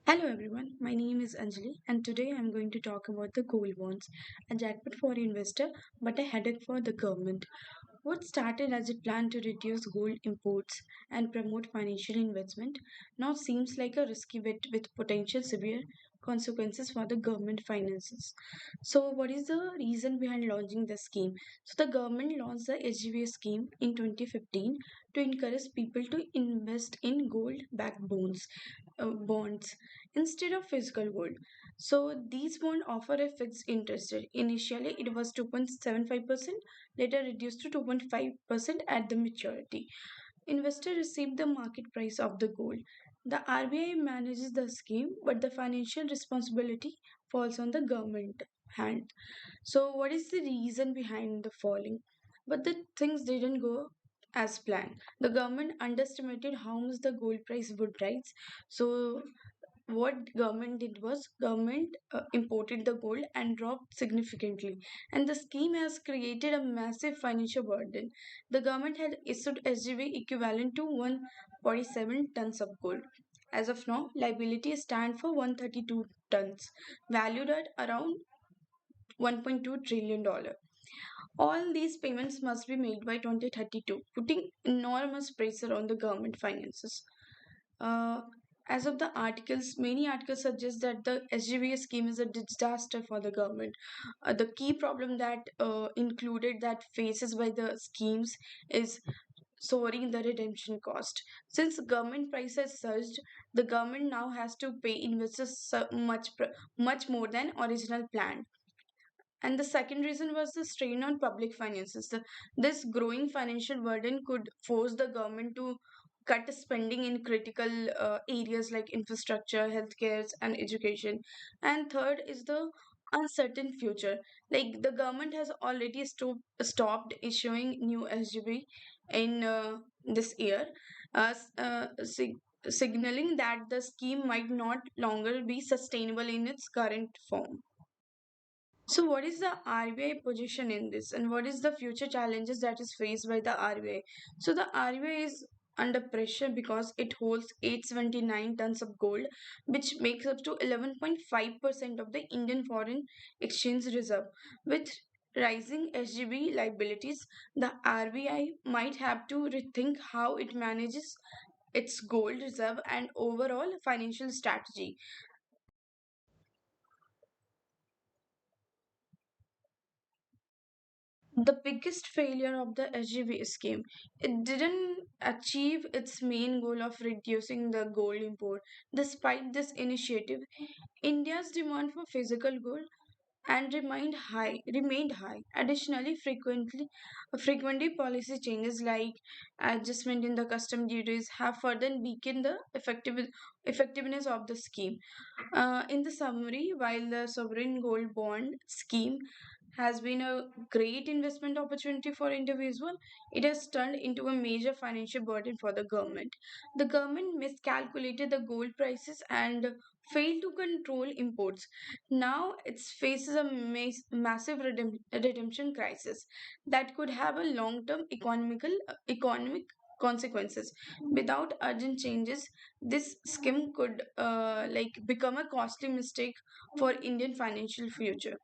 Hello everyone, my name is Anjali and today I'm going to talk about the gold bonds, a jackpot for investor but a headache for the government. What started as a plan to reduce gold imports and promote financial investment now seems like a risky bet with potential severe consequences for the government finances. So, what is the reason behind launching the scheme? So, the government launched the HGVA scheme in 2015 to encourage people to invest in gold backed bonds instead of physical gold. So these bonds offer a fixed interest rate. Initially, it was 2.75%, later reduced to 2.5% at the maturity. Investor receive the market price of the gold. The RBI manages the scheme, but the financial responsibility falls on the government hand. So, what is the reason behind the falling? But the things didn't go as planned. The government underestimated how much the gold price would rise. So, what government did was government imported the gold and dropped significantly, and the scheme has created a massive financial burden. The government had issued SGB equivalent to 147 tons of gold. As of now, liabilities stand for 132 tons, valued at around $1.2 trillion. All these payments must be made by 2032, putting enormous pressure on the government finances. Uh, as of the articles, many articles suggest that the SGVA scheme is a disaster for the government. The key problem that included that faces by the schemes is soaring the redemption cost. Since government prices surged, the government now has to pay investors much more than original plan. And the second reason was the strain on public finances. This growing financial burden could force the government to cut spending in critical areas like infrastructure, healthcare, and education. And third is the uncertain future. Like the government has already stopped issuing new SGB in this year, uh, s- uh, sig- signaling that the scheme might not longer be sustainable in its current form. So, what is the RBI position in this, and what is the future challenges that is faced by the RBI? So, the RBI is under pressure because it holds 879 tons of gold, which makes up to 11.5% of the Indian foreign exchange reserve. With rising SGB liabilities, the RBI might have to rethink how it manages its gold reserve and overall financial strategy. The biggest failure of the SGB scheme. It didn't achieve its main goal of reducing the gold import. Despite this initiative, India's demand for physical gold and remained high. Additionally, frequently policy changes like adjustment in the custom duties have further weakened the effectiveness of the scheme. In the summary, while the sovereign gold bond scheme has been a great investment opportunity for individual, it has turned into a major financial burden for the government. The government miscalculated the gold prices and failed to control imports. Now it faces a massive redemption crisis that could have a long-term economic consequences. Without urgent changes, this scheme could become a costly mistake for Indian financial future.